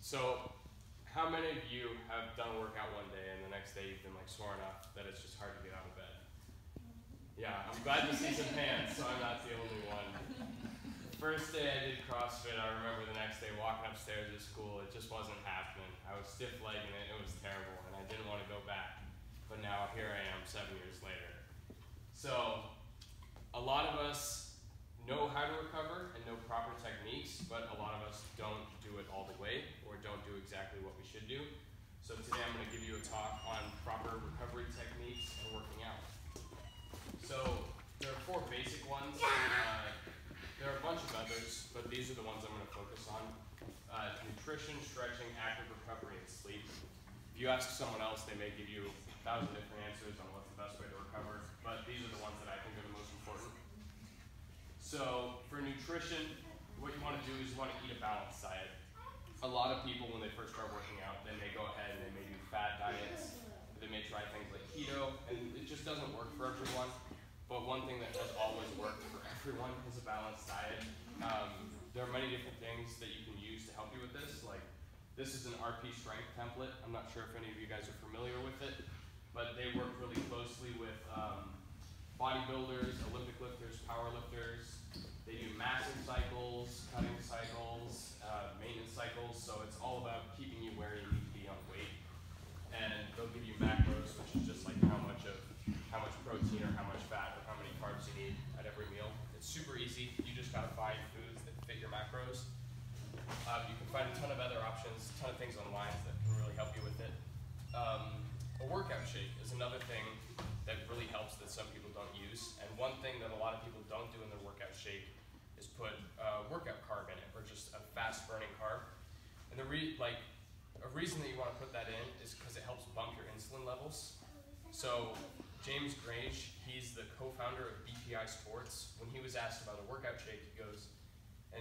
So, how many of you have done a workout one day and the next day you've been like sore enough that it's just hard to get out of bed? Yeah, I'm glad to see some hands, so I'm not the only one. The first day I did CrossFit, I remember the next day walking upstairs at school, it just wasn't happening. I was stiff-legging it, it was terrible, and I didn't want to go back. But now here I am 7 years later. So, a lot of us know how to recover and know proper techniques, but a lot of us don't do it all the way or don't do exactly what we should do. So today I'm going to give you a talk on proper recovery techniques and working out. So there are 4 basic ones. There are a bunch of others, but these are the ones I'm going to focus on. Nutrition, stretching, active recovery, and sleep. If you ask someone else, they may give you 1,000 different answers on what's the best way to recover, but these are the ones that I think are the most important. So for nutrition, what you want to do is you want to eat a balanced diet. A lot of people, when they first start working out, they may go ahead and they may do fat diets. They may try things like keto, and it just doesn't work for everyone. But one thing that has always worked for everyone is a balanced diet. There are many different things that you can use to help you with this. Like, this is an RP strength template. I'm not sure if any of you guys are familiar with it, but they work really closely with bodybuilders, Olympic lifters, power lifters. They do massive cycles, cutting cycles, maintenance cycles, so it's all about keeping you where you need to be on weight. And they'll give you macros, which is just like how much protein or how much fat or how many carbs you need at every meal. It's super easy. You just gotta find foods that fit your macros. You can find a ton of other options, a ton of things online that can really help you with it. A workout shake is another thing that really helps that some people don't use. And one thing that a lot of people don't do in their workout shake is put workout carb in it, or just a fast burning carb. And a reason that you want to put that in is because it helps bump your insulin levels. So James Grange, he's the co-founder of BPI Sports. When he was asked about a workout shake,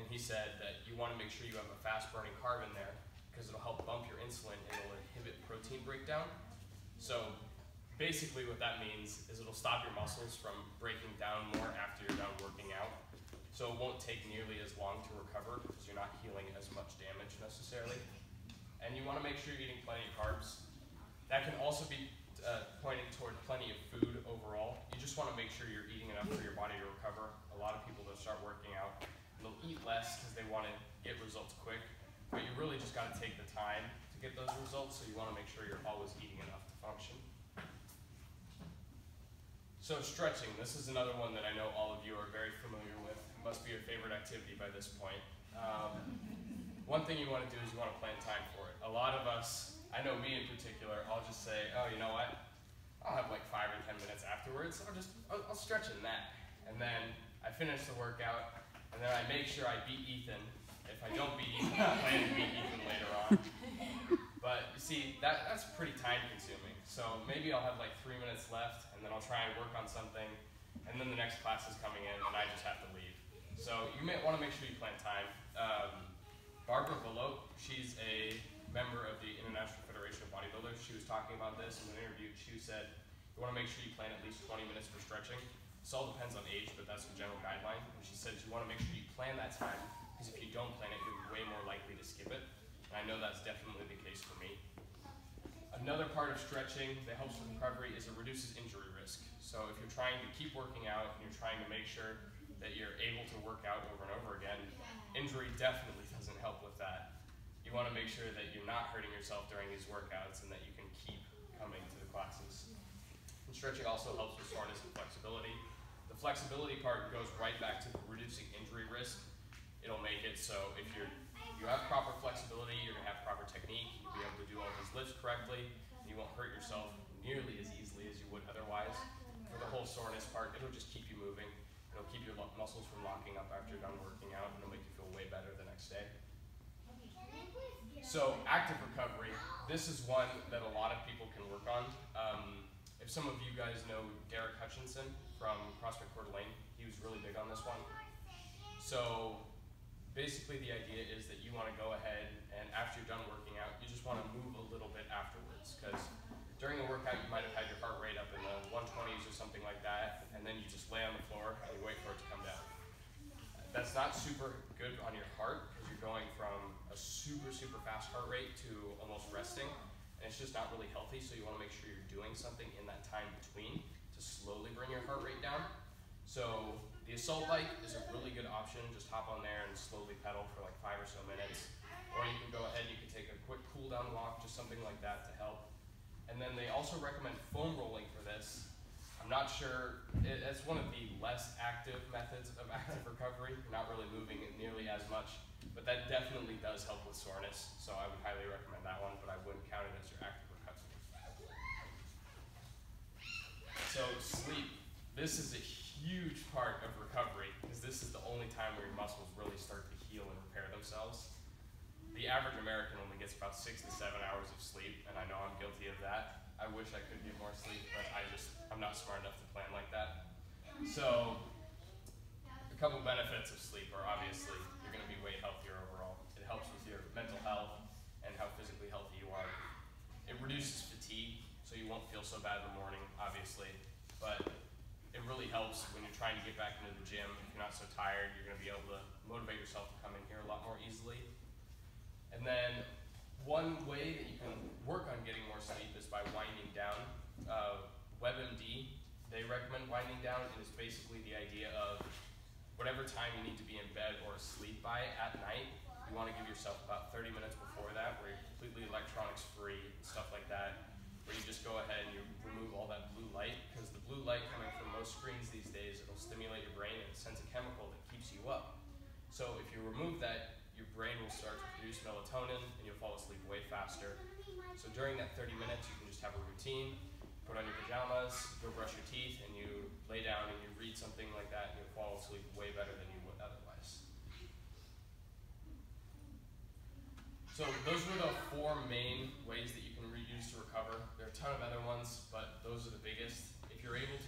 he said that you want to make sure you have a fast burning carb in there because it'll help bump your insulin and it'll inhibit protein breakdown. So basically what that means is it'll stop your muscles from breaking down more after you're done working out. So it won't take nearly as long to recover because you're not healing as much damage necessarily. And you want to make sure you're eating plenty of carbs. That can also be pointing toward plenty of food overall. You just want to make sure you're eating enough for your body to recover. A lot of people that start working out, they'll eat less because they want to get results quick. But you really just got to take the time to get those results, so you want to make sure you're always eating enough to function. So stretching, this is another one that I know all of you are very familiar with. It must be your favorite activity by this point. One thing you want to do is you want to plan time for it. A lot of us, I know me in particular, I'll just say, oh, you know what? I'll have like 5 or 10 minutes afterwards. I'll stretch in that. And then I finish the workout, and then I make sure I beat Ethan. If I don't beat Ethan, I plan to beat Ethan later on. But you see, that's pretty time consuming. So maybe I'll have like 3 minutes left, and then I'll try and work on something, and then the next class is coming in, and I just have to leave. So you may want to make sure you plan time. Barbara Belote, she's a member of the International Federation of Bodybuilders. She was talking about this in an interview. She said, you want to make sure you plan at least 20 minutes for stretching. This all depends on age, but that's a general guideline. And she said you want to make sure you plan that time, because if you don't plan it, you're way more likely to skip it. And I know that's definitely the case for me. Another part of stretching that helps with recovery is it reduces injury risk. So if you're trying to keep working out and you're trying to make sure that you're able to work out over and over again, injury definitely doesn't help with that. You want to make sure that you're not hurting yourself during these workouts and that you can keep coming to the classes. And stretching also helps with soreness and flexibility. The flexibility part goes right back to reducing injury risk. It'll make it so if you have proper flexibility, you're going to have proper technique, you'll be able to do all those lifts correctly, and you won't hurt yourself nearly as easily as you would otherwise. For the whole soreness part, it'll just keep you moving. It'll keep your muscles from locking up after you're done working out, and it'll make you feel way better the next day. So active recovery, this is one that a lot of people can work on. If some of you guys know Derek Hutchinson from CrossFit Coeur d'Alene, he was really big on this one. So basically the idea is that you want to go ahead and after you're done working out, you just want to move a little bit afterwards, because during the workout you might have had your heart rate up in the 120s or something like that, and then you just lay on the floor and you wait for it to come down. That's not super good on your heart because you're going from a super, super fast heart rate to almost resting, and it's just not really healthy, so you want to make sure you're doing something in that time between to slowly bring your heart rate down. So the assault bike is a really good option. Just hop on there and slowly pedal for like 5 or so minutes. Or you can go ahead, you can take a quick cool down walk, just something like that to help. And then they also recommend foam rolling for this. I'm not sure, it's one of the less active methods of active recovery. You're not really moving it nearly as much, but that definitely does help with soreness. So I would highly recommend that one, but I wouldn't count it as your active recovery. So sleep. This is a huge part of recovery because this is the only time where your muscles really start to heal and repair themselves. The average American only gets about 6 to 7 hours of sleep, and I know I'm guilty of that. I wish I could get more sleep, but I'm not smart enough to plan like that. So a couple benefits of sleep are obviously you're going to be way healthier overall. It helps with your mental health and how physically healthy you are. It reduces fatigue, so you won't feel so bad in the morning, obviously, but it really helps when you're trying to get back into the gym. If you're not so tired, you're going to be able to motivate yourself to come in here a lot more easily. And then one way that you can work on getting more sleep is by winding down. WebMD, they recommend winding down, and it's basically the idea of whatever time you need to be in bed or asleep by at night, you want to give yourself about 30 minutes before that where you're completely electronics free and stuff like that, where you just go ahead and you remove all that blue light, because the blue light coming from most screens these days, it'll stimulate your brain and it sends a chemical that keeps you up. So if you remove that, your brain will start to produce melatonin and you'll fall asleep way faster. So during that 30 minutes, you can just have a routine, put on your pajamas, go brush your teeth, and you lay down and you read something like that and you'll fall asleep way better than you would otherwise. So those were the 4 main ways that you can use to recover. There are a ton of other ones, but those are the biggest. If you're able to